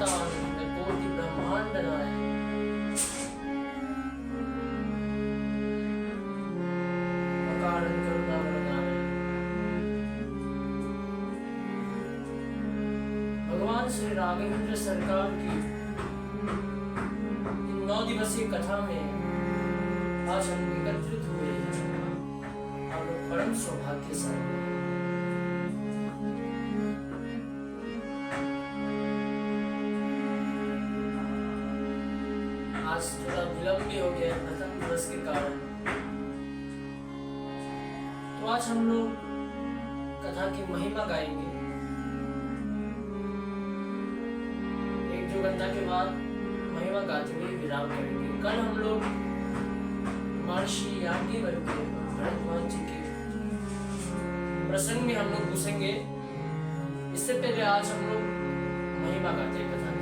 अनंतान कोटि ब्रह्मांड नायक अकारण करुणावरदायक भगवान श्री राघवेंद्र सरकार की 9 दिवसीय कथा में आज हम एकत्रित हुए हैं और परम सौभाग्यशाली हैं। आज थोड़ा विलंब भी हो गया प्रथम दिवस के कारण, तो आज हम लोग कथा की महिमा गाएंगे। 1-2 घंटा के बाद महिमा गाते हुए विराम करेंगे। कल हम लोग महर्षि याज्ञवल्क्य के भरद्वाज जी के प्रसंग में हम लोग घुसेंगे। इससे पहले आज हम लोग महिमा गाते हैं कथा की।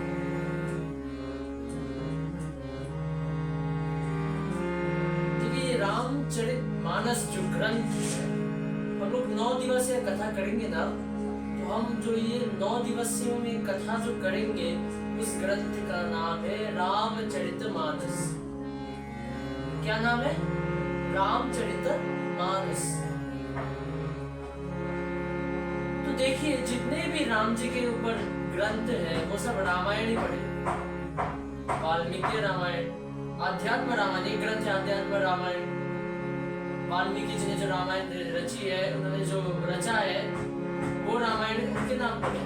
देखिए, रामचरितमानस जो ग्रंथ है, हम लोग 9 दिवसीय कथा करेंगे ना, तो हम जो ये 9 दिवसीयों में कथा जो करेंगे, उस ग्रंथ का नाम है रामचरितमानस। क्या नाम है? रामचरितमानस। तो देखिए, जितने भी राम जी के ऊपर ग्रंथ है वो सब रामायण ही पढ़े। वाल्मीकि रामायण, आध्यात्म रामायण, एक ग्रंथ है आध्यात्म रामायण। वाल्मीकि जी ने जो रामायण रची है, उन्होंने जो रचा है वो रामायण, उनके नाम पर है।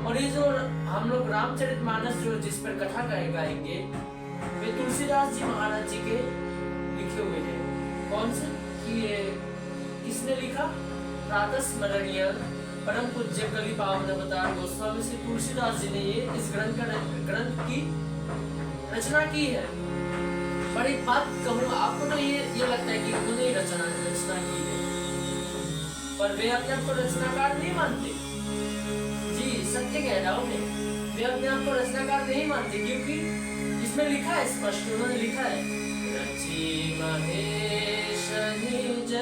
और ये जो हम लोग रामचरितमानस जो जिस पर कथा गाएंगे, वे तुलसीदास जी महाराज जी के लिखे हुए हैं। कौन से? कि ये किसने लिखा? प्रातः स्मरणीय परम पूज्य कवि पावन अवतार गोस्वामी श्री तुलसीदास जी ने ये इस ग्रंथ की रचना की है। पर एक बात कहूँ आपको, तो ये लगता है कि उन्होंने ही रचना की है, पर वे अपने आप को रचनाकार नहीं मानते। जी, सत्य कह रहा हूँ मैं, वे अपने आप को रचनाकार नहीं मानते, क्योंकि इसमें लिखा है स्पष्ट, उन्होंने लिखा है रचि महेश निज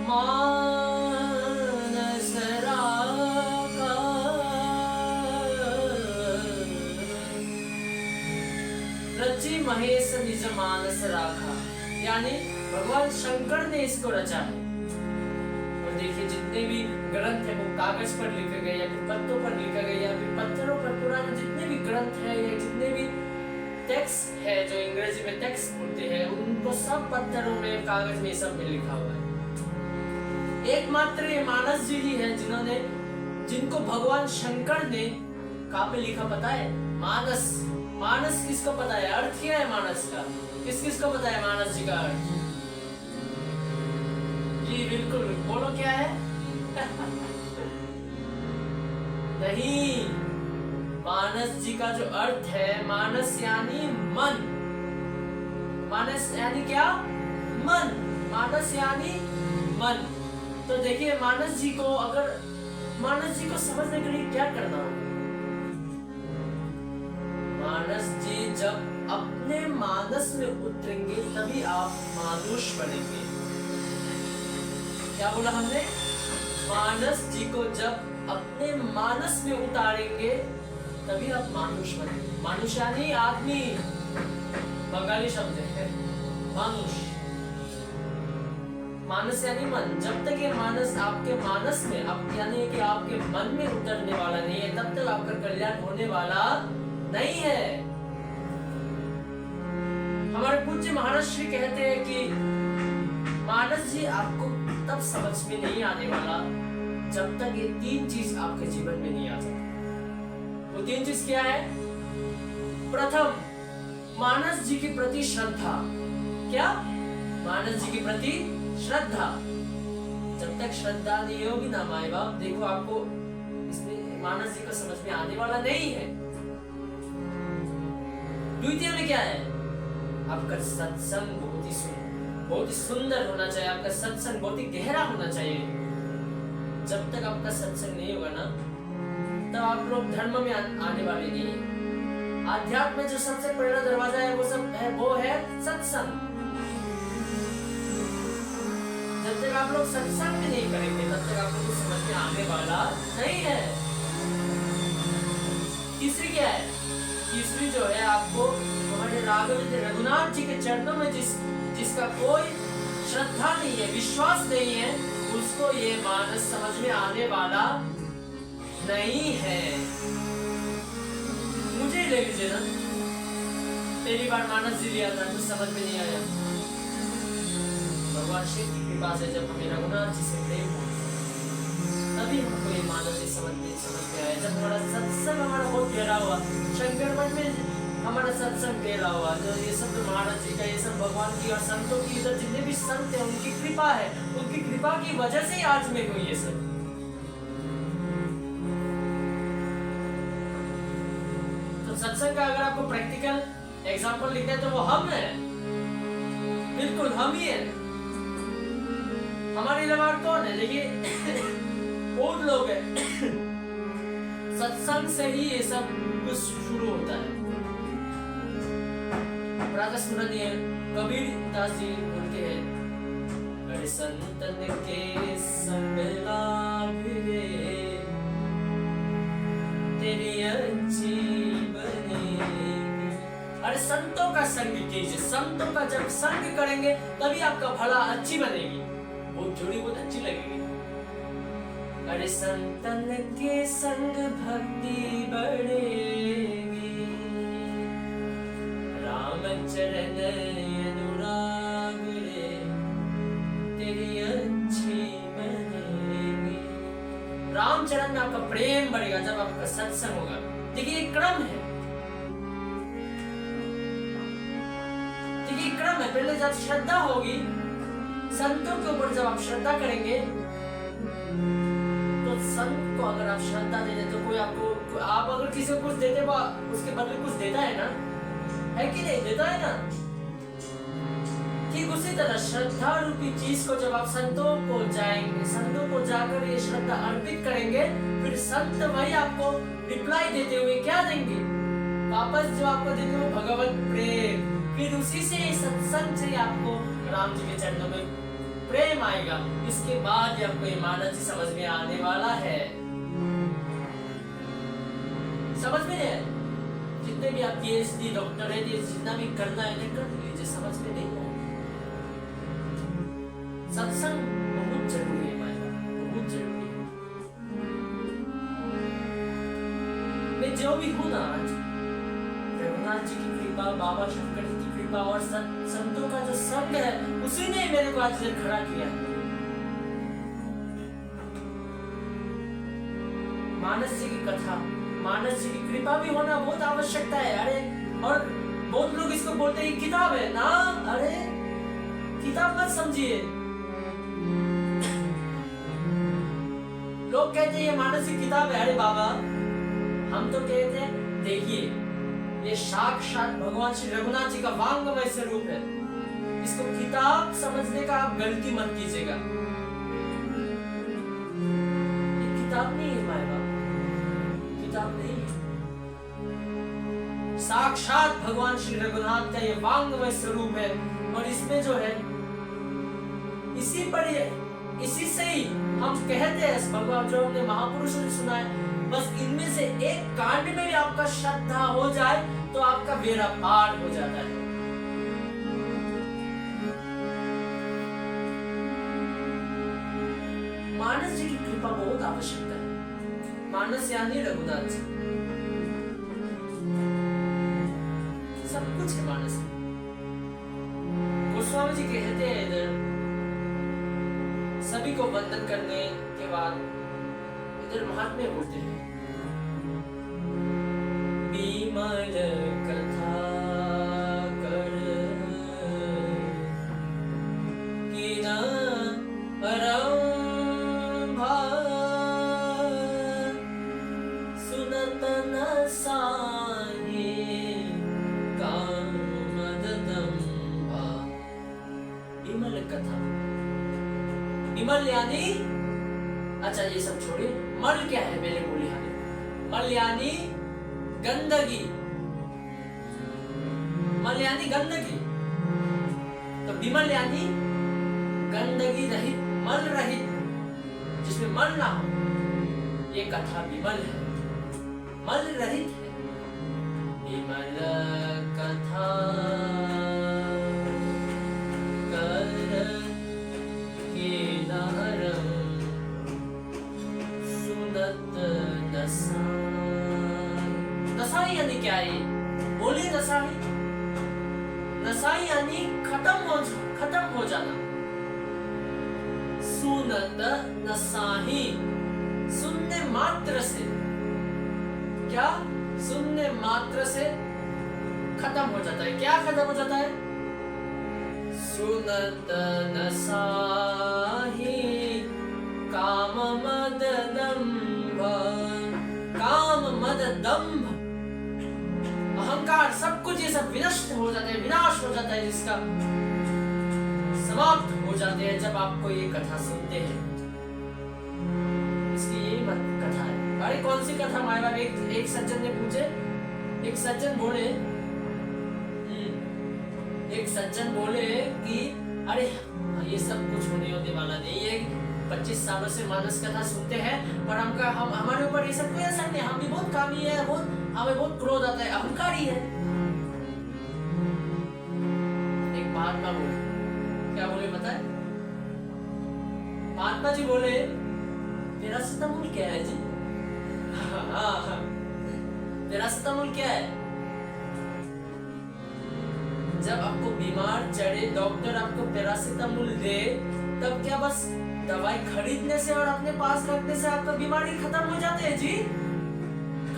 मानस राखा, रचि महेश निज मानस राखा, यानी भगवान शंकर ने इसको रचा है। और देखिए, जितने भी ग्रंथ है वो कागज पर लिखे गए, या फिर पत्तों पर लिखा गया, या फिर पत्थरों पर। पुराने जितने भी ग्रंथ है या जितने भी टेक्स्ट है, जो अंग्रेजी में टेक्स्ट बोलते हैं, उनको सब पत्थरों में, कागज में, सब में लिखा हुआ है। एकमात्र ये मानस जी ही है जिनको भगवान शंकर ने कहाँ पे लिखा पता है? मानस। मानस किसको पता है? अर्थ क्या है मानस का? किसको पता है मानस जी का अर्थ? जी बिल्कुल, बोलो क्या है? नहीं, मानस जी का जो अर्थ है, मानस यानी मन। मानस यानी क्या? मन। मानस यानी मन। तो देखिए, मानस जी को समझने के लिए क्या करना होगा? मानस जी जब अपने मानस में उतरेंगे तभी आप मानुष बनेंगे। क्या बोला हमने? मानस जी को जब अपने मानस में उतारेंगे तभी आप मानुष बनेंगे। मानुष यानी आदमी, बंगाली शब्द है मानुष। मानस यानी मन। जब तक ये मानस आपके मानस में, यानी कि आपके मन में उतरने वाला नहीं है, तब तक आपका कल्याण होने वाला नहीं है। हमारे पूज्य महाराज श्री कहते हैं कि मानस जी आपको तब समझ में नहीं आने वाला जब तक ये 3 चीज आपके जीवन में नहीं आ जाती। वो 3 चीज क्या है? प्रथम, मानस जी के प्रति श्रद्धा। क्या? मानस जी के प्रति श्रद्धा। जब तक श्रद्धा नहीं होगी ना माए बाप, देखो आपको इसमें मानस जी को समझ में आने वाला नहीं है। द्वितीय में क्या है? आपका सत्संग बहुत ही सुंदर होना चाहिए। आपका सत्संग बहुत ही गहरा होना चाहिए। जब तक आपका सत्संग नहीं होगा ना, तब आप लोग धर्म में आने वाले नहीं है। आध्यात्म में जो सबसे पहला दरवाजा है वो है सत्संग। जब तक आप लोग सत्संग नहीं करेंगे तब तक आप लोग को समझ में आने वाला नहीं है। तीसरी क्या है? तीसरी जो है आपको हमारे राघवेंद्र रघुनाथ जी के चरणों में जिसका कोई श्रद्धा नहीं है, विश्वास नहीं है, उसको ये मानस समझ में आने वाला नहीं है। मुझे ले लीजिए ना, पहली बार मानस जी लिया था तो समझ में नहीं आया। भगवान शिव की कृपा से जब हमें रघुनाथ जी से प्रेम हो तभी हमको ये मानस जी समझ में आया। जब हमारा सत्संग बहुत गहरा हुआ, शंकर मठ में हमारा सत्संग गहरा हुआ, जो ये सब महाराज जी का, ये सब भगवान की और संतों की, इधर जितने भी संत हैं उनकी कृपा है, उनकी कृपा की वजह से ही आज मैं हूँ ये सब। तो सत्संग का अगर आपको प्रैक्टिकल एग्जाम्पल लिखना है तो वो हम है, बिल्कुल हम ही है। हमारे अलावा कौन है? देखिए बहुत लोग हैं। सत्संग से ही ये सब कुछ शुरू होता है। प्रातः स्मरणीय कबीर दास जी बोलते हैं, अरे संतन के संग लाभ रे तेरी अच्छी बनेगी। अरे संतों का संग कीजिए, संतों का जब संग करेंगे तभी आपका भला अच्छी बनेगी, वो जोड़ी बहुत अच्छी लगेगी। अरे संतन के संग भक्ति बढ़ेगी, राम चरण अनुराग रे तेरी अच्छी बनेगी। राम चरण में आपका प्रेम बढ़ेगा जब आपका सत्संग होगा। देखिए क्रम है, देखिए क्रम है। पहले जब श्रद्धा होगी, संतों के ऊपर जब आप श्रद्धा करेंगे, तो संत को अगर आप श्रद्धा दे देते, तो कोई आपको, आप अगर किसी को कुछ देते उसके बदले कुछ देता है ना, है कि नहीं? देता है ना। ठीक उसी तरह श्रद्धा रूपी चीज को जब आप संतों को जाएंगे, संतों को जाकर ये श्रद्धा अर्पित करेंगे, फिर संत वही आपको रिप्लाई देते हुए क्या देंगे? वापस जो आपको देते हुए भगवत प्रेम। फिर उसी से सत्संग से आपको राम जी के चरणों में प्रेम आएगा। इसके बाद आपको ये मानस जी समझ में आने वाला है। समझ में है? जितने भी आप PhD डॉक्टर है, जितना भी करना है कर लीजिए, समझ में नहीं है। सत्संग बहुत जरूरी है भाई, बहुत जरूरी है। मैं जो भी हूं ना आज, रघुनाथ जी की कृपा, बाबा शंकर जी की कृपा और संतों का जो संग है, उसी ने मेरे को आज इधर खड़ा किया। मानस जी की कथा, मानस जी की कृपा भी होना बहुत आवश्यकता है। अरे और बहुत लोग इसको बोलते हैं किताब है ना, अरे किताब मत समझिए। लोग कहते हैं ये मानस जी किताब है। अरे बाबा, हम तो कहते हैं देखिए ये साक्षात भगवान श्री रघुनाथ जी का वांगमय स्वरूप है। इसको किताब समझने का आप गलती मत कीजिएगा। ये किताब नहीं है माय बाप, किताब नहीं है। साक्षात भगवान श्री रघुनाथ का ये वांगमय स्वरूप है। और इसमें जो है, इसी से ही हम कहते हैं भगवान, जो हमने महापुरुषों ने सुना है, बस इनमें से एक कांड में भी आपका श्रद्धा हो जाए तो आपका बेड़ा पार हो जाता है। मानस जी की कृपा बहुत आवश्यकता है। मानस यानी रघुनाथ जी, सब कुछ है मानस में। गोस्वामी जी कहते हैं इधर सभी को वंदन करने के बाद इधर महात्म्य बोलते हैं, विमल कथा कर कीना आरंभा सुनत न साये कामददंभा। विमल कथा, विमल यानी, अच्छा ये सब छोड़िए, मल क्या है पहले बोलिए हमें। मल यानी गंदगी, मल यानी गंदगी, तो विमल यानी गंदगी रहित, मल रहित, जिसमें मल ना हो, ये कथा विमल है, मल रहित है। विमल कथा कर केदारम सुनत दसाई। दसाई यानी क्या है? बोलिए दसाई। दसाई यानी खत्म हो जाना। सुनत नसाही, सुनने मात्र से, क्या? सुनने मात्र से खत्म हो जाता है। क्या खत्म हो जाता है? सुनत नसाही काम मद दंभ। काम मद दंभ, अहंकार, सब कुछ ये सब विनष्ट हो जाते हैं, विनाश हो जाता है, जिसका समाप्त हो जाते हैं जब आपको ये कथा सुनते हैं। इसकी ये कथा है। अरे कौन सी कथा माय बाप? एक सज्जन ने पूछे, एक सज्जन बोले कि अरे ये सब कुछ होने वाला नहीं है। 25 सालों से मानस कथा सुनते हैं और हमारे ऊपर ये सब कोई असर नहीं। हम भी बहुत कामी है, हमें बहुत क्रोध आता है, अहंकारी है। एक महात्मा बोले, क्या बोले पता है? महात्मा जी बोले, पैरासिटामोल क्या है जी? पैरासिटामोल क्या है? जब आपको बीमार चढ़े, डॉक्टर आपको पैरासिटामोल दे, तब क्या बस दवाई खरीदने से और अपने पास रखने से आपका बीमारी खत्म हो जाती है जी?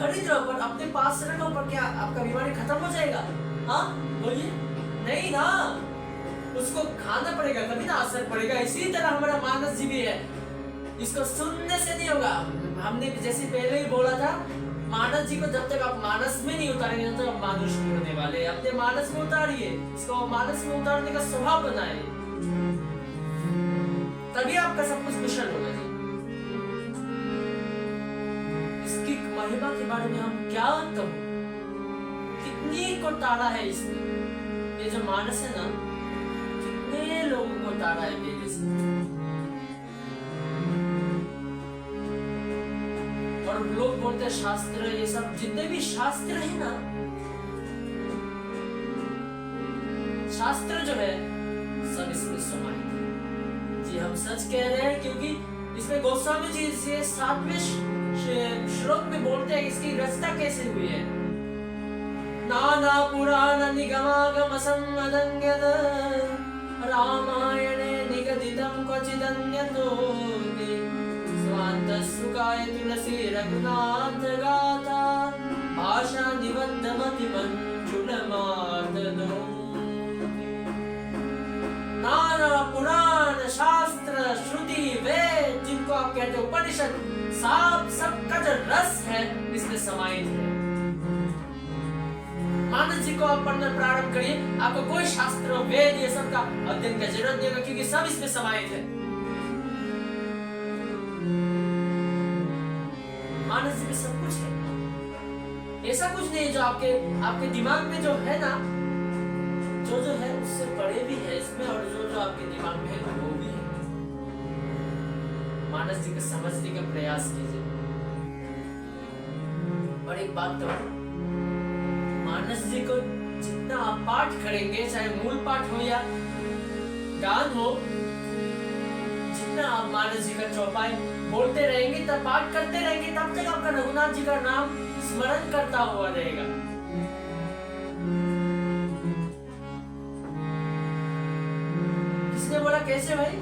खरीद रहो पर अपने पास रखो, पर क्या आपका बीमारी खत्म हो जाएगा? हाँ बोलिए, नहीं ना, उसको खाना पड़ेगा तभी ना असर पड़ेगा। इसी तरह हमारा मानस जी भी है, इसको सुनने से नहीं होगा। हमने जैसे पहले ही बोला था, मानस जी को जब तक आप मानस में नहीं उतारेंगे तब तक आप मानुष नहीं होने वाले। अपने मानस में उतारिए, इसको मानस में उतारने का स्वभाव बनाए, तभी आपका सब कुछ कुशल होगा जी। इसकी महिमा के बारे में हम क्या कहूं? कितनी को तारा है इसमें। ये जो मानस है ना, कितने लोगों को तारा है मेरे से। और लोग बोलते हैं शास्त्र, ये सब जितने भी शास्त्र है ना, शास्त्र जो है सब इसमें समाहित है जी। हम सच कह रहे हैं, क्योंकि इसमें गोस्वामी जी से 7वें श्लोक में बोलते हैं इसकी रचना कैसे हुई है। नाना पुराण निगमागम सम्मदंगद रामायणे निगदितं क्वचिदन्यतो स्वान्त सुखाय तुलसी रघुनाथ गाथा आशा निबद्धमति मंजुल मार्दनो। नाना पुराण, शास्त्र, श्रुति, वेद, जिनको आप कहते हो उपनिषद, सबका जो रस है इसमें समाहित है। मानस जी को आप पढ़ना प्रारंभ करिए, आपको कोई शास्त्र, वेद ये सब का अध्ययन की जरूरत नहीं होगा, क्योंकि सब इसमें समाहित है। मानस जी में सब कुछ है। ऐसा कुछ नहीं जो आपके दिमाग में जो है ना, जो है उससे बड़े भी है इसमें, और जो आपके दिमाग में है वो भी है। मानस जी को समझने का प्रयास कीजिए। और एक बात तो, मानस जी को जितना आप पाठ करेंगे, चाहे मूल पाठ हो या गान हो, जितना आप मानस जी का चौपाई बोलते रहेंगे, तब पाठ करते रहेंगे, तब तक आपका रघुनाथ जी का नाम स्मरण करता हुआ रहेगा। किसने बोला कैसे भाई?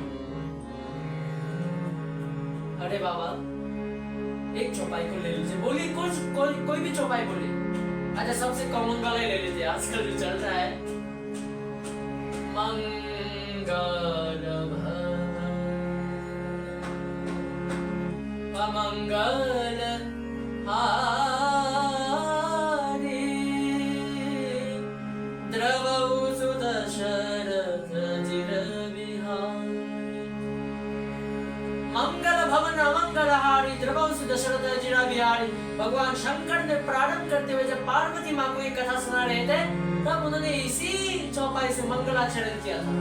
अरे बाबा, एक चौपाई को ले लीजिए, बोलिए कोई भी चौपाई बोलिए। अच्छा, सबसे कॉमन वाला ही ले लीजिए, आजकल जो चल रहा है। मंगल अमंगल हारी द्रवौ सुदशरथ चिर विहारी। मंगल भवन अमंगल हारी द्रवौ सुदशरथ चिर विहारी। भगवान शंकर ने प्रारंभ करते हुए जब पार्वती माँ को ये कथा सुना रहे थे, तब उन्होंने इसी चौपाई से मंगलाचरण किया था।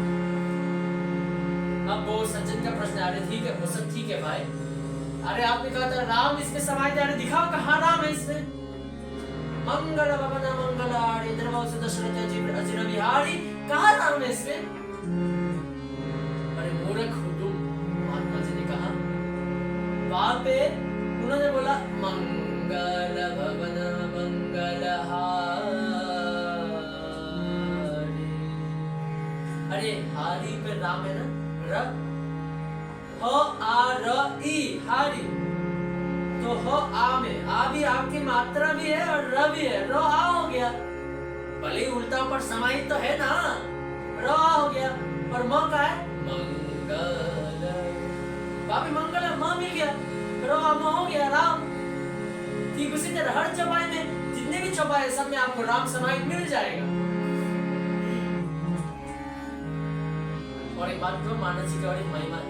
अब वो सज्जन का प्रश्न, अरे ठीक है, वो सब ठीक है भाई, अरे आपने कहा था राम इसमें समाहित है, अरे दिखाओ कहाँ राम है इसमें। मंगल भवन मंगलारी धर्मवंश दशरथ अजिर बिहारी। कहा नाम है इसमें? अरे मूर्ख हो तुम, महात्मा जी ने कहा। वहां पे उन्होंने बोला मंगल भवन मंगलहारी। अरे हारी पे राम है ना, र ह आ र ई हारी। तो ह आ में आ भी आपकी मात्रा भी है और र भी है, र आ हो गया। भले ही उल्टा ऊपर समाहित तो है ना, र आ हो गया। और म का है मंगल, बाबी मंगल है, म मिल गया, र आ म हो गया राम। ठीक उसी तरह हर चौपाई में जितने भी चौपाई सब में आपको राम समाहित मिल जाएगा। और एक बात तो मानस जी की बड़ी महिमा है,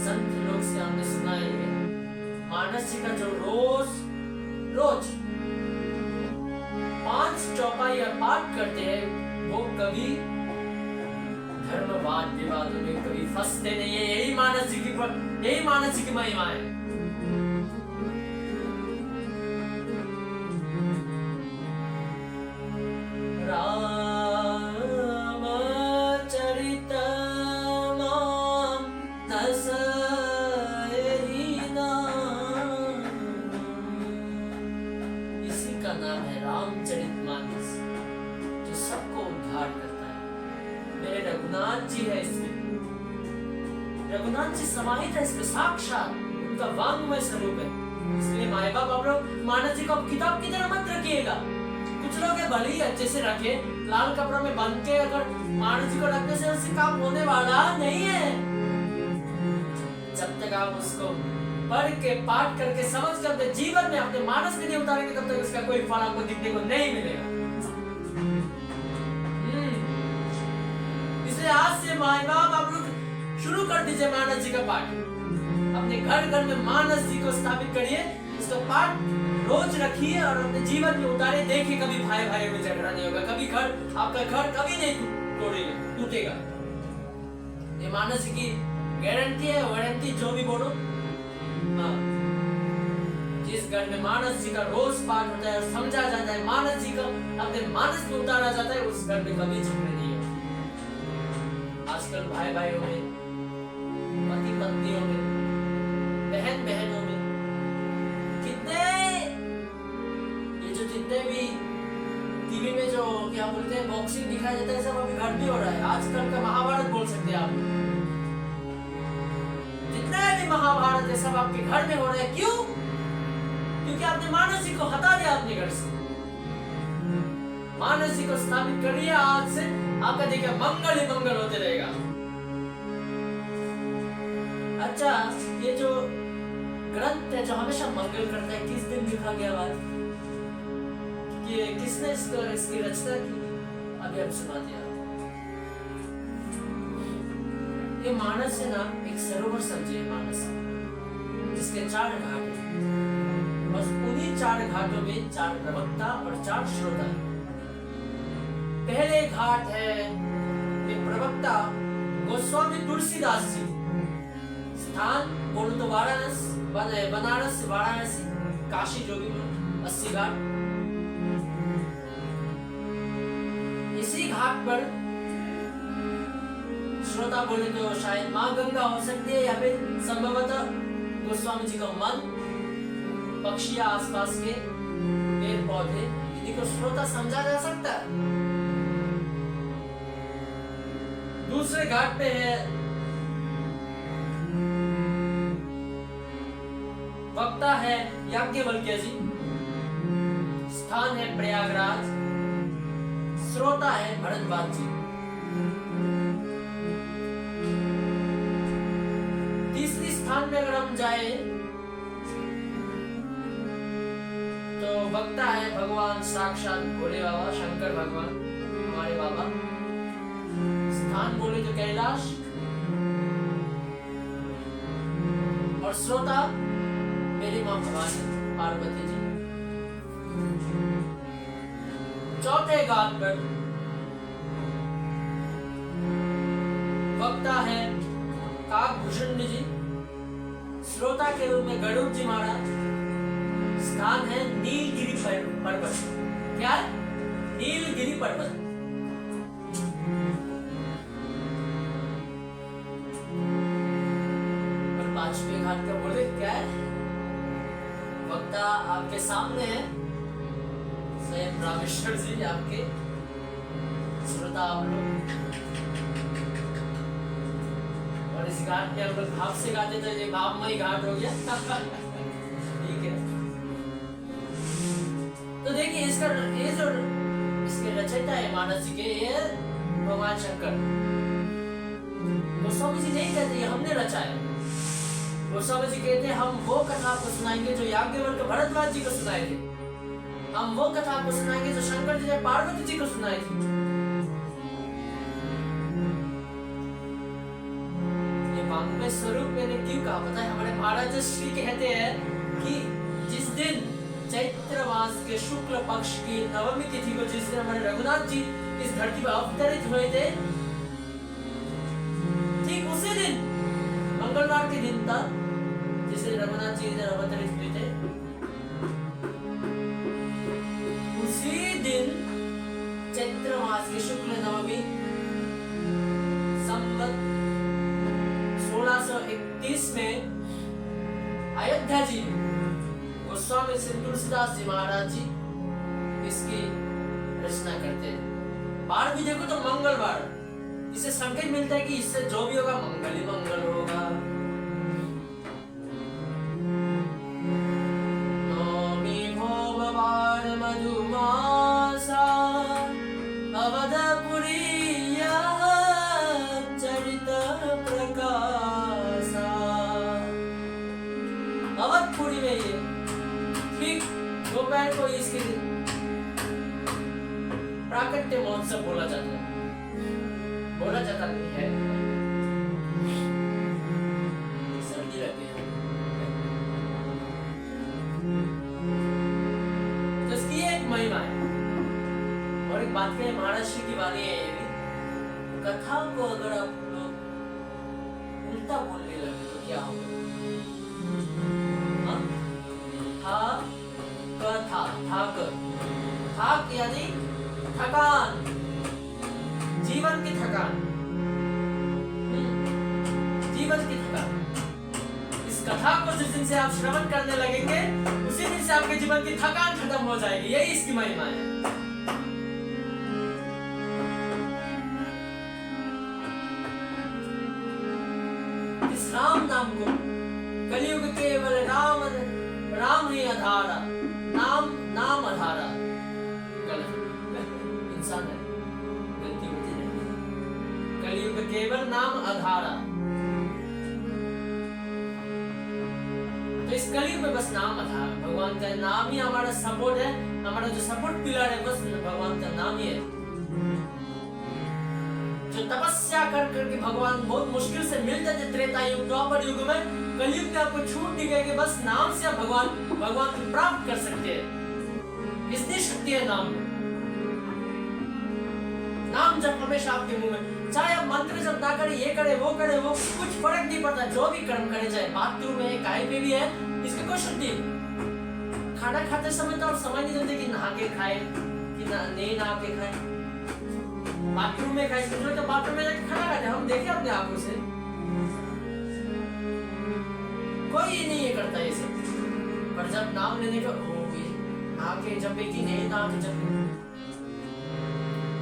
संत लोग से हमने सुना है मानस जी का जो रोज 5 चौपाई या पाठ करते हैं वो कभी धर्म वाद विवादों में कभी फंसते नहीं है। यही मानस जी की महिमा है। रघुनाथ जी है इसमें, रघुनाथ जी समाहित है इसमें, साक्षात उनका वांग्मय स्वरूप है। इसलिए माए बाप आप लोग मानस जी को किताब की तरह मत रखिएगा। कुछ लोग है भले ही अच्छे से रखे, लाल कपड़ा में बांध के अगर मानस जी को रखने से उससे काम होने वाला नहीं है। जब तक आप उसको पढ़ के पाठ करके समझ कर अपने जीवन में अपने मानस में नहीं उतारेंगे तब तक उसका कोई फल आपको दिखने को नहीं मिलेगा। आज से माए बाप आप लोग शुरू कर दीजिए मानस जी का पाठ। अपने घर में मानस जी को स्थापित करिए, इसका पाठ रोज रखिए और अपने जीवन में उतारे। देखिए कभी भाई भाई में झगड़ा नहीं होगा, कभी आपका घर कभी नहीं टूटेगा। ये मानस जी की गारंटी है, वारंटी जो भी बोलो। हाँ, जिस घर में मानस जी का रोज पाठ होता है और समझा जाता है, मानस जी का अपने मानस में उतारा जाता है, उस घर में कभी झगड़े नहीं। आजकल भाई भाइयों में, पति पत्नियों में, बहन बहनों में कितने ये जो जितने भी टीवी में जो क्या बोलते हैं बॉक्सिंग दिखाया जाता है सब अभी घर भी हो रहा है। आजकल का महाभारत बोल सकते हैं आप। जितने भी महाभारत है सब आपके घर में हो रहा है। क्यों? क्योंकि आपने मानस जी को हटा दिया अपने घर से। मानस जी को स्थापित करिए आज से, आपका देखिए मंगल ही मंगल होते रहेगा। अच्छा, ये जो ग्रंथ है जो हमेशा मंगल करता है, किस दिन लिखा गया बात कि किसने इसकी रचना की, अभी हम सुनाते हैं। ये मानस है ना, एक सरोवर समझिए मानस, जिसके 4 घाट हैं। बस उन्हीं 4 घाटों में 4 प्रवक्ता और 4 श्रोता है। पहले घाट है प्रवक्ता गोस्वामी तुलसीदास जी। स्थान बोलो तो बनारस वाराणसी काशी जो भी 80 घाट। इसी घाट पर श्रोता बोले तो शायद माँ गंगा हो सकती है, या फिर संभवतः गोस्वामी जी का मन, पक्षियां आसपास के पेड़ पौधे, इन्हीं को श्रोता समझा जा सकता है। दूसरे घाट पे है वक्ता है याज्ञवल्क्य जी। स्थान है प्रयागराज। श्रोता है भरद्वाज जी। तीसरी स्थान में अगर हम जाए तो वक्ता है भगवान साक्षात भोले बाबा, शंकर भगवान हमारे बाबा। स्थान बोले तो कैलाश। और श्रोता मेरी मां भवानी पार्वती जी। चौथे घाट पर वक्ता है काकभूषण जी। श्रोता के रूप में गरुड़ जी महाराज। स्थान है नीलगिरी पर्वत। क्या? नीलगिरी पर्वत। और पांचवें घाट का बोले क्या है? वक्ता आपके सामने है, स्वयं रामेश्वर जी आपके श्रोता आप लोग। और इस घाट में हम लोग भाव से गाते तो ये भावमयी घाट हो गया। ठीक है, तो देखिए इसका ये जो इसके रचयिता है मानस जी के, ये भगवान शंकर। गोस्वामी जी नहीं कहते हमने रचाया, गोस्वामी जी कहते हैं हम वो कथा आपको सुनाएंगे जो याज्ञवल्क्य भरद्वाज जी को सुनाए थे, हम वो कथा आपको सुनाएंगे जो शंकर जी ने पार्वती जी को सुनाई थी। ये वांग्मय स्वरूप मैंने क्यों कहा पता है? हमारे महाराज श्री कहते हैं कि जिस दिन चैत्र मास के शुक्ल पक्ष की नवमी तिथि को, जिस दिन हमारे रघुनाथ जी इस धरती पर अवतरित हुए थे, ठीक उसी दिन मंगलवार के दिन था जिस दिन रघुनाथ जी इधर अवतरित हुए थे। उसी दिन चैत्र मास की शुक्ल नवमी संवत 1631 में अयोध्या जी में गोस्वामी श्री तुलसीदास जी महाराज जी इसकी रचना करते हैं। बार भी देखो तो मंगलवार, इससे संकेत मिलता है कि इससे जो भी होगा मंगल ही मंगल होगा। नौमी भोमवार मधुमासा अवधपुरी चरित प्रकाशा। अवधपुरी में ये ठीक दोपहर को इसके प्राकट्य महोत्सव बोला जाता है, बोला जाता नहीं है, सर्दी रहती है। तो इसकी एक महिमा है। और एक बात कहें, महाराष्ट्र की वाणी है ये भी, कथा को अगर आप लोग उल्टा बोलने लगे तो क्या होगा? थक यानी थकान, जीवन की थकान, जीवन की थकान। इस कथा को जिस दिन से आप श्रवण करने लगेंगे उसी दिन से आपके जीवन की थकान खत्म हो जाएगी। यही इसकी महिमा है। इस राम नाम को कलयुग केवल राम राम ही आधारा, नाम नाम आधारा। इंसान है, गलती होती है। कलयुग केवल नाम आधारा। तो इस कलयुग में बस नाम आधार, भगवान का नाम ही हमारा सपोर्ट है, हमारा जो सपोर्ट पिलर है बस भगवान का नाम ही है। जो तपस्या कर करके भगवान बहुत मुश्किल से मिलते थे त्रेता युग द्वापर युग में, कलयुग में आपको छूट दी गई कि बस नाम से आप भगवान को प्राप्त कर सकते हैं। इतनी शक्ति है नाम में। नाम जब हमेशा आपके मुंह में, चाहे आप मंत्र जब ना करे, ये करे वो करे, वो कुछ फर्क नहीं पड़ता। जो भी कर्म करे, चाहे बाथरूम में कहीं पे भी है, इसकी कोई शक्ति। खाना खाते समय तो आप समझ नहीं सकते कि नहा के खाए कि नहीं नहा के खाए। बाथरूम में खाए, तो बाथरूम में जाके खाना खाते, हम देखे अपने आंखों से। कोई ये नहीं ये करता ये सब। पर जब नाम लेने का आके जपे कि नहीं नाम जपे,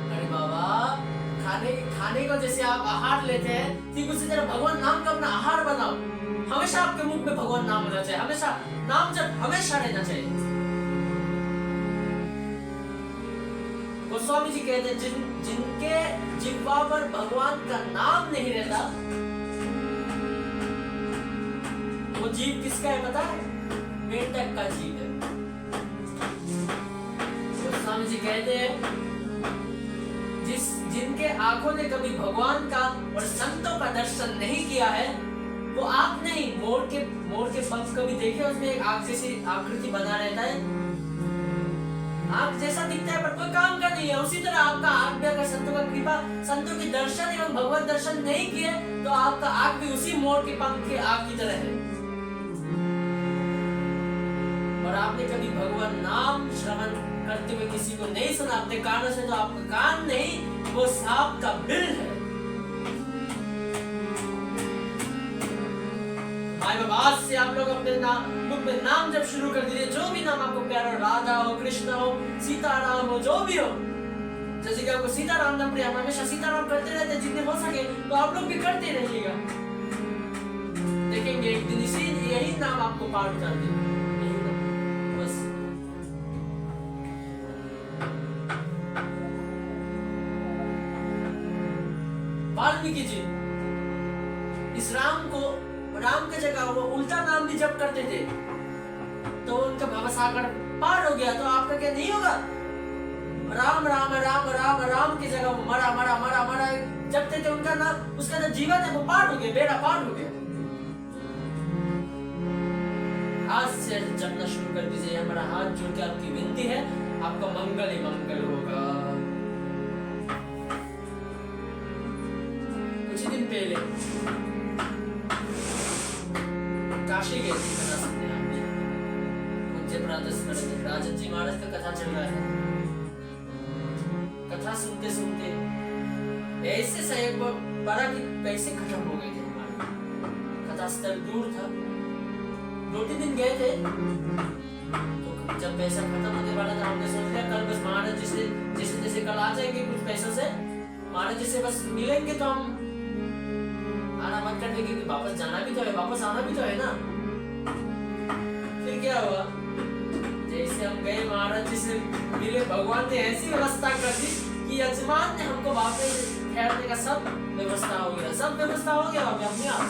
अरे बाबा खाने को जैसे आप आहार लेते हैं, ठीक उसी तरह भगवान नाम का अपना आहार बनाओ। हमेशा आपके मुख में भगवान नाम होना चाहिए, हमेशा नाम जप हमेशा रहना चाहिए। गोस्वामी जी कहते हैं जिनके जिह्वा पर भगवान का नाम नहीं रहता, वो जीव किसका है पता है? मेंढक का जीव है। गोस्वामी जी कहते हैं जिनके आंखों ने कभी भगवान का और संतों का दर्शन नहीं किया है, वो आंख नहीं, मोर के पंख कभी देखे, उसमें एक आंख जैसी आकृति बना रहता है, आंख जैसा दिखता है पर कोई काम का नहीं है। उसी तरह आपका आंख भी अगर संतों का कृपा, संतों के दर्शन एवं भगवत दर्शन नहीं किए तो आपका आंख भी उसी मोर के पंख की आंख की तरह है। और आपने कभी भगवान नाम श्रवण करते हुए किसी को नहीं सुना अपने कानों से, तो आपका कान नहीं, वो सांप का बिल है। भाई बाबा, आज से आप लोग अपने मुख में नाम जब शुरू कर दीजिए, जो भी नाम आपको प्यारा हो, राधा हो, कृष्ण हो, सीताराम हो, जो भी हो। जैसे कि आपको सीताराम नाम प्रिय, हमेशा सीताराम करते रहते हैं, जितने हो सके तो आप लोग भी करते रहिएगा। देखेंगे एक दिन यही नाम आपको पार कर देगा, यही नाम बस। वाल्मीकि जी इस राम के जगह वो उल्टा नाम भी जप करते थे, तो उनका भवसागर पार हो गया। तो आपका क्या नहीं होगा? राम राम राम राम राम की जगह वो मरा मरा मरा मरा जपते थे, उनका नाम, उसका जो जीवन है वो पार हो गया, बेड़ा पार हो गया। आज से जपना शुरू कर दीजिए। हमारा हाथ जोड़ के आपकी विनती है, आपका मंगल ही मंगल होगा। कुछ दिन पहले काशी गए थे, बता सकते हैं आप पूज्य राजन जी महाराज का कथा चल रहा है। कथा सुनते सुनते ऐसे सहयोग पड़ा कि पैसे खत्म हो गए थे हमारे। कथा स्थल दूर था, 2-3 दिन गए थे, तो जब पैसा खत्म होने वाला था, हमने सोच लिया कल बस महाराज जी से जैसे कल आ जाएंगे कुछ पैसों से, महाराज जी से बस मिलेंगे तो हम आना मत कर देंगे, कि वापस जाना भी तो है, वापस आना भी तो है ना। फिर क्या हुआ, जैसे हम गए महाराज जी से मिले, भगवान ने ऐसी व्यवस्था कर दी कि यजमान ने हमको वापस ठहरने का सब व्यवस्था हो गया, सब व्यवस्था हो गया अपने आप।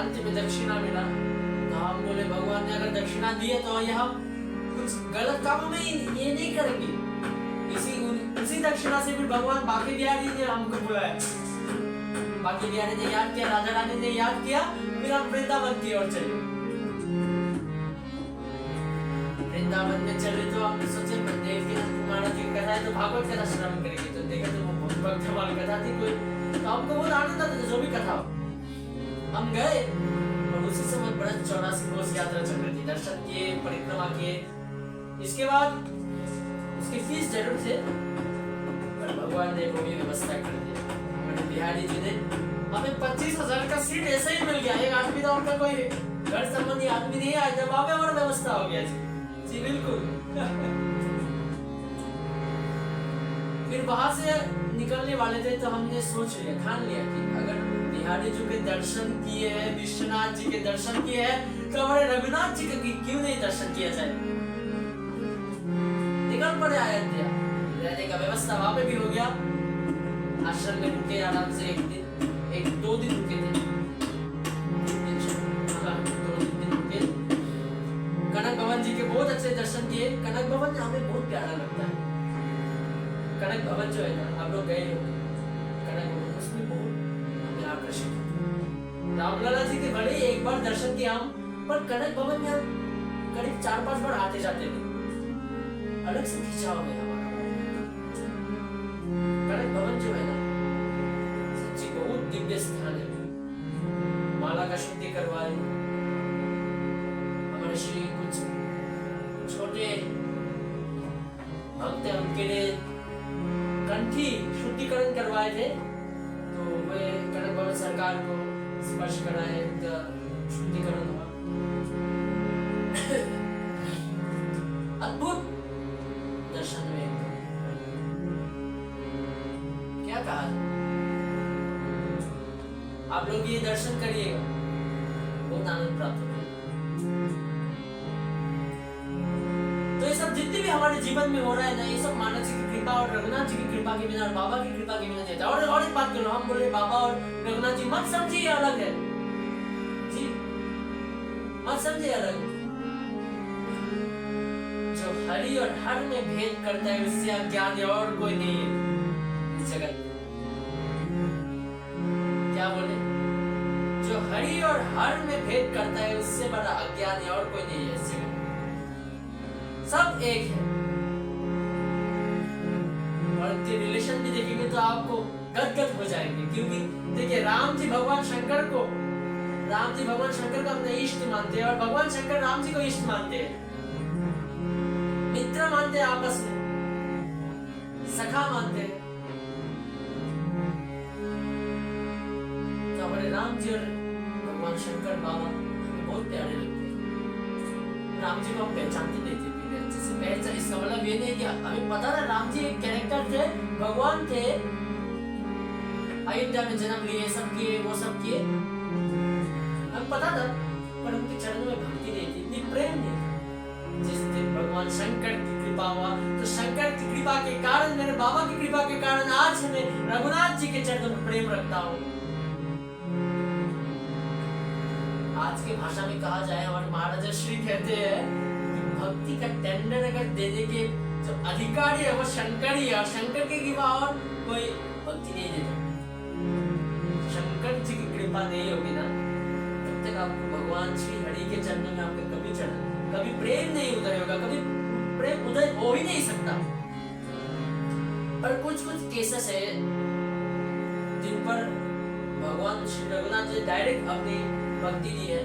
अंत में दक्षिणा मिला, तो हम बोले भगवान ने अगर दक्षिणा दी है तो ये हम कुछ गलत कामों में ये नहीं करेंगे। उसी दक्षिणा से फिर भगवान बाकी बिहारी ने हमको बुलाया, बाकी बिहारी ने याद किया, राजा रानी ने याद किया, फिर हम वृंदावन की ओर चले। वृंदावन में चले तो हम सोचे देव के महाराज की कथा है तो भागवत कथा श्रवण करेंगे, तो देखा तो वो बहुत भक्त वाली कथा थी कोई, तो हमको बहुत आनंद आता था जो भी कथा हो। हम गए और उसी समय बड़ा 84 कोस यात्रा चल रही थी, दर्शन किए, परिक्रमा किए। इसके बाद उसकी फीस जरूर थे, पर भगवान ने वो भी व्यवस्था कर दी। हमारे बिहारी जी ने हमें 25,000 का सीट ऐसे ही मिल गया। एक आदमी था, उनका कोई घर संबंधी आदमी नहीं आया, जब आवे और व्यवस्था हो गया जी बिल्कुल। फिर वहां से निकलने वाले थे तो हमने सोच लिया, ठान लिया कि अगर बिहारी जी के दर्शन किए हैं, विश्वनाथ जी के दर्शन किए हैं, तो हमारे रघुनाथ जी के क्यों नहीं दर्शन किया जाए। निकल पड़े अयोध्या, रहने का व्यवस्था वहां पे भी हो गया। आश्रम में रुके आराम से, 2 दिन रुके थे, 2 दिन रुके। कनक भवन जी के बहुत अच्छे दर्शन किए। कनक भवन हमें बहुत प्यारा लगता है। कनक भवन जो है ना, आप लोग गए हो कनक भवन, उसमें बहुत हमें आकर्षित। रामलला जी के बड़े एक बार दर्शन किया हम, पर कनक भवन में हम करीब 4-5 बार आते जाते थे। अलग से खिंचाव है हमारा। कनक भवन जो है ना, सच्ची बहुत दिव्य स्थान है। माला का शुद्धि करवाए हमारे श्री कुछ छोटे भक्त हैं, उनके लिए कंठी शुद्धिकरण करवाए थे, तो वे कनक भवन सरकार को स्पर्श कराए, उनका शुद्धिकरण हुआ। अद्भुत दर्शन में क्या कहा, आप लोग ये दर्शन करिएगा, बहुत आनंद प्राप्त होगा। तो ये सब जितने भी हमारे जीवन में हो रहा है ना, ये सब मानव जी की कृपा और रघुनाथ जी की कृपा के बिना और बाबा की कृपा के बिना देता है। और एक बात करो, हम बोले बाबा और रघुनाथ जी मत समझिए अलग है जी, मत समझिए अलग। जो हरि और हर में भेद करता है, उससे अज्ञानी और कोई नहीं है इस जगत में। क्या बोले? जो हरि और हर में भेद करता है, उससे बड़ा अज्ञानी और कोई नहीं है इस जगत में। सब एक है। और इनके रिलेशन भी देखेंगे तो आपको गदगद हो जाएंगे, क्योंकि देखिए राम जी भगवान शंकर को राम जी भगवान शंकर को अपने इष्ट मानते हैं और भगवान शंकर राम जी को इष्ट मानते हैं, मित्र मानते हैं, आपस में सखा मानते हैं। तो हमारे राम जी और भगवान शंकर बाबा बहुत प्यारे लगते हैं। राम जी को हम पहचानते नहीं थे अच्छे से। पहचान इसका मतलब ये नहीं कि हमें पता था राम जी एक कैरेक्टर थे, भगवान थे, अयोध्या में जन्म लिए, सब किए, वो सब किए, हमें पता था, पर उनके चरणों में भक्ति नहीं थी, इतनी प्रेम नहीं था। जिस दिन भगवान शंकर की कृपा हुआ, तो शंकर की कृपा के कारण, मेरे बाबा की कृपा के कारण आज मैं रघुनाथ जी के चरणों में प्रेम रखता हूँ। आज के भाषा में कहा जाए, हमारे महाराजा श्री कहते हैं कि भक्ति का टेंडर अगर देने के जो अधिकारी है वो शंकर ही है, और शंकर की कृपा और कोई भक्ति नहीं देता। शंकर जी की कृपा नहीं होगी ना, तब तक आपको भगवान श्री हरि के चरणों में आपके कभी प्रेम नहीं उदय होगा, कभी प्रेम उदय हो ही नहीं सकता। पर कुछ केसेस है जिन पर भगवान श्री रघुनाथ जी डायरेक्ट अपनी भक्ति दी है,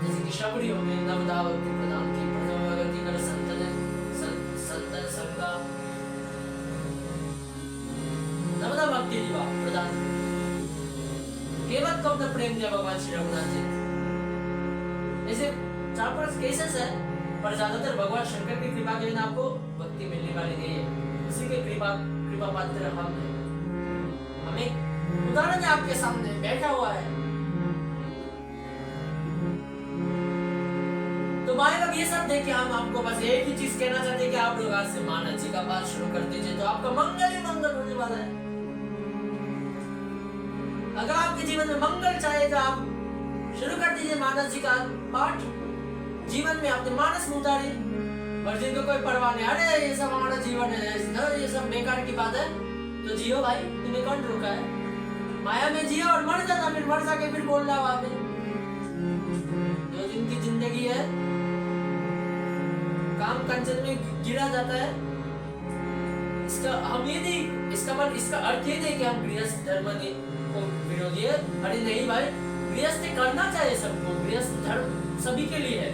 जैसे कि शबरी हो गई, नवदा भक्ति प्रदान की, प्रथम भक्ति कर संतन संगा, नवदा भक्ति दी प्रदान की। केवल को अपना प्रेम दिया भगवान श्री रघुनाथ जी। ऐसे 4-5 केसेस है, पर ज्यादातर भगवान शंकर की कृपा के बिना आपको भक्ति मिलने वाली नहीं है। उसी के कृपा पात्र हम हैं। हमें उदाहरण है आपके सामने बैठा हुआ है। तो भाई लोग, ये सब देख के हम आपको बस एक ही चीज कहना चाहते हैं कि आप लोग आज से मानस जी का पाठ शुरू कर दीजिए, तो आपका मंगल ही मंगल होने वाला है। अगर आपके जीवन में मंगल चाहे तो आप शुरू कर दीजिए मानस जी का पाठ, जीवन में अपने मानस में उतारिए। और जिनको कोई परवाह नहीं, अरे ये सब हमारा जीवन है, ये सब बेकार की बात है, तो जियो भाई, तुम्हें कौन रोका है? माया में जियो और मर जाना, फिर मर जाके फिर बोल रहा वहां पे। 2 दिन की जिंदगी है, काम कंचन में गिरा जाता है। इसका हम ये नहीं, इसका अर्थ ये नहीं कि हम गृहस्थ धर्म को विरोधी है। अरे नहीं भाई, गृहस्थ करना चाहिए सबको, गृहस्थ धर्म सभी के लिए है।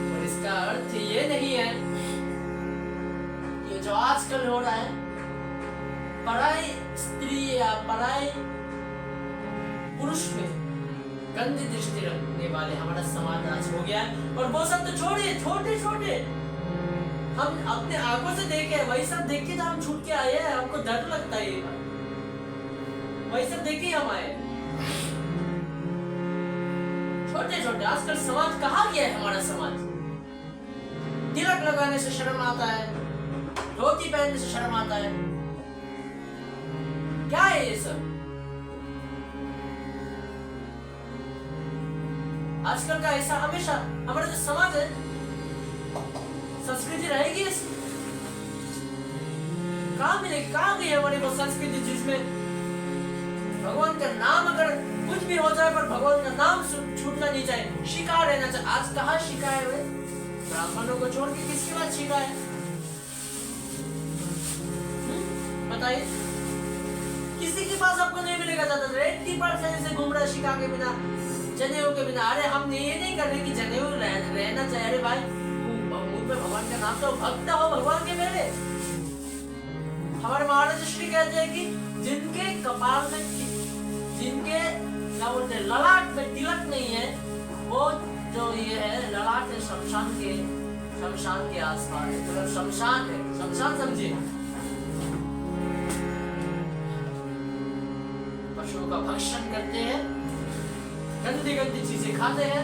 और इसका अर्थ ये नहीं है कि जो आजकल हो रहा है, पराई स्त्री या पराई पुरुष में गंदी दृष्टि रखने वाले हमारा समाज आज हो गया है। और वो सब तो छोड़िए, छोटे छोटे हम अपने आंखों से देखे, वही सब देख के तो हम छूट के आए हैं। हमको डर लगता है, वही सब देख के हम आए। छोटे छोटे आजकल समाज कहाँ गया है हमारा समाज? तिलक लगाने से शर्म आता है, धोती पहनने से शर्म आता है, क्या है ये सब? आजकल का ऐसा हमेशा हमारा जो समाज है, संस्कृति रहेगी इसकी? कहाँ मिलेगी? कहाँ गई हमारी वो संस्कृति जिसमें भगवान का नाम अगर कुछ भी हो जाए पर भगवान का नाम छूटना नहीं चाहिए, शिका रहना चाहिए। आज कहाँ शिका है वे? ब्राह्मणों को छोड़ के किसके बाद शिका है? बताइए, किसी के पास आपको नहीं मिलेगा। ज्यादा 80% से घूम रहा है शिका के बिना, जनेऊ के बिना। अरे हम ये नहीं कर रहे कि जनेऊ रहना चाहिए। अरे भाई, मुंह पे भगवान का नाम तो भक्त हो भगवान के मेरे। हमारे महाराज श्री कहते हैं कि जिनके कपाल में, जिनके क्या बोलते हैं, ललाट में तिलक नहीं है, वो जो ये है ललाट है शमशान के आसपास है। तो शमशान है, शमशान समझिए, पशुओं का भक्षण करते हैं, गंदी गंदी चीजें खाते हैं।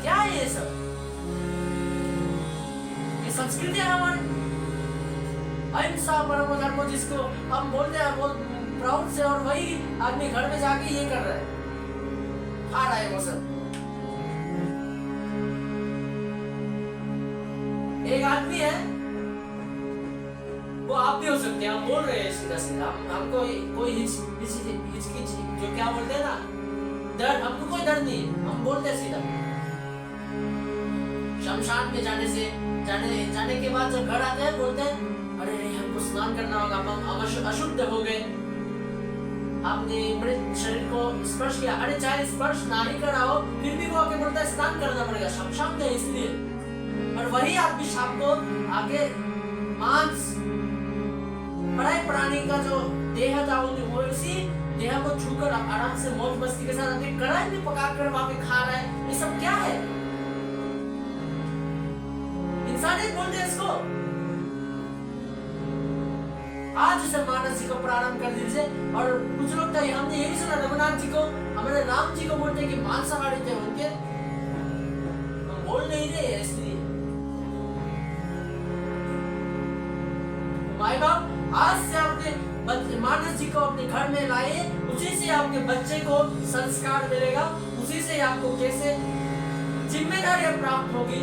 क्या है ये सब? ये संस्कृति है हमारी। अहिंसा परमो धर्मो जिसको हम बोलते हैं बहुत प्राउड से, और वही आदमी घर में जाके ये कर रहा है, खा रहा है वो सब। एक आदमी है, वो आप भी हो सकते हैं, हम बोल रहे हैं सीधा सीधा, हमको कोई हिचकिच जो क्या बोलते हैं ना, डर, हमको कोई डर नहीं है, हम बोलते हैं सीधा। शमशान में जाने के बाद जब घर आते हैं बोलते हैं, अरे हमको स्नान करना होगा, हम अशुद्ध हो गए, आपने मृत शरीर को स्पर्श किया, अरे चाहे स्पर्श ना ही करा हो फिर भी वो आके बोलता है स्नान करना पड़ेगा, शमशान है इसलिए। और वही आदमी शाम को आगे मांस पराये प्राणी का जो देह था वो उसी देह को छूकर आराम से मौज मस्ती के साथ अपनी कढ़ाई में पका कर वहां पे खा रहा है। ये सब क्या है? इंसानियत बोलते हैं इसको। आज से मानस जी को प्रारंभ कर दीजिए। और कुछ लोग तो हमने ये भी सुना रघुनाथ जी को, हमारे राम जी को बोलते हैं कि मांसाहारी थे उनके, हम बोल नहीं रहे इसलिए। माई बाप आज से अपने मानस जी को अपने घर में लाए, उसी से आपके बच्चे को संस्कार मिलेगा, उसी से आपको कैसे जिम्मेदारियां प्राप्त होगी,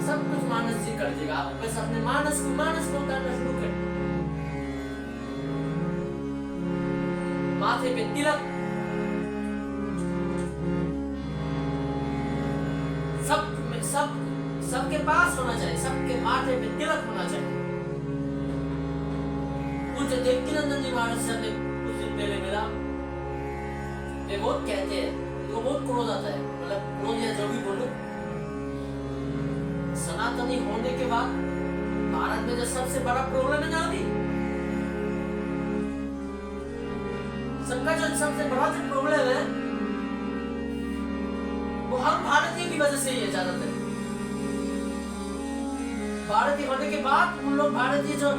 सब कुछ मानस जी कर देगा। आप बस अपने मानस को उतारना शुरू करें। माथे पे तिलक, सबके पास होना चाहिए, सबके माथे पे तिलक होना चाहिए। पूज्य देवकीनंदन जी महाराज से हमने कुछ दिन पहले मिला, वे बहुत कहते हैं, उनको बहुत क्रोध आता है, मतलब क्रोध या जो भी बोलो, सनातनी होने के बाद भारत में जो सबसे बड़ा प्रॉब्लम है ना, अभी सबका जो सबसे बड़ा जो प्रॉब्लम है वो हम भारतीय की वजह से ही है। ज्यादातर भारतीय होने के बाद उन लोग भारतीय जो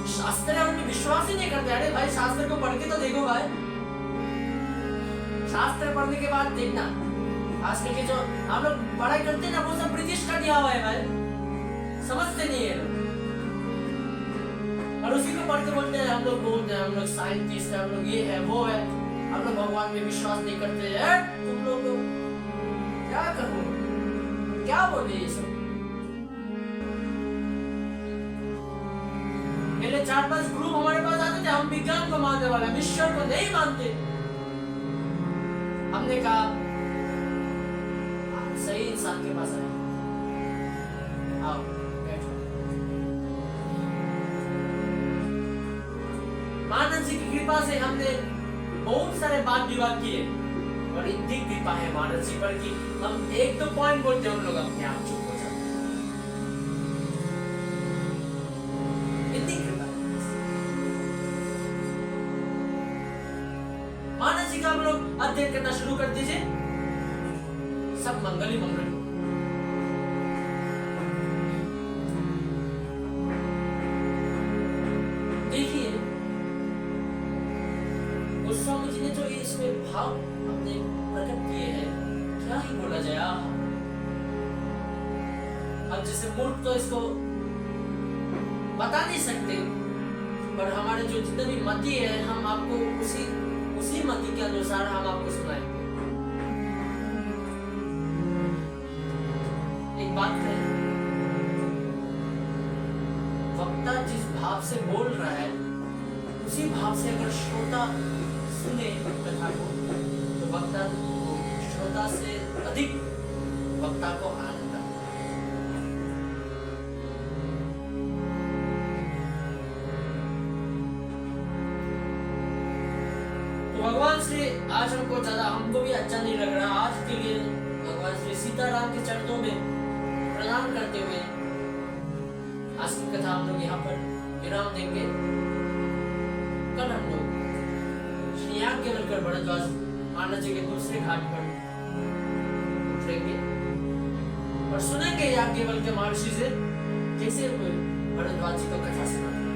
शास्त्र है उनमें विश्वास ही नहीं करते। अरे भाई शास्त्र को पढ़ के तो देखो भाई, शास्त्र पढ़ने के बाद देखना, आजकल के जो हम लोग पढ़ाई करते हैं ना वो सब ब्रिटिश का दिया हुआ है भाई, समझते नहीं है लोग। और उसी को पढ़ के बोलते हैं हम लोग बोलते हैं हम लोग साइंटिस्ट है, हम लोग ये है वो है, हम लोग भगवान में विश्वास नहीं करते हैं। तुम लोग क्या करो, क्या बोले ये सब? पहले 4-5 ग्रुप हमारे पास आते थे, हम विज्ञान को मानने वाले, हम ईश्वर को नहीं मानते। हमने कहा सही इंसान के पास आए, आओ बैठो। मानस जी की कृपा से हमने बहुत सारे बात विवाद किए और इतनी कृपा है मानस जी पर कि हम 1-2 पॉइंट बोलते हैं उन लोग अपने आप चुप हो जाते। इतनी कृपा मानस जी का हम लोग अध्ययन करना शुरू कर दीजिए, सब मंगल ही मंगल। देखिए गोस्वामी जी ने जो इसमें भाव अपने प्रकट किए हैं, क्या ही बोला जाए। अब जैसे मूर्ख तो इसको बता नहीं सकते, पर हमारे जो जितने भी मती है हम आपको उसी मती के अनुसार हम आपको सुनाएंगे। एक बात है, वक्ता जिस भाव से बोल रहा है उसी भाव से अगर श्रोता सुने कथा को तो वक्ता को श्रोता से अधिक वक्ता को आनंद आता है। तो भगवान श्री आज हमको भी अच्छा नहीं लग रहा, आज के लिए भगवान श्री सीताराम के चरणों में प्रणाम करते हुए आज की कथा हम लोग यहाँ पर विराम देंगे। कल हम लोग श्री याज्ञवल्क्य भरद्वाज मानस जी के दूसरे घाट पर उतरेंगे और सुनेंगे याज्ञवल्क्य महर्षि से कैसे भरद्वाज जी को कथा सुनाते।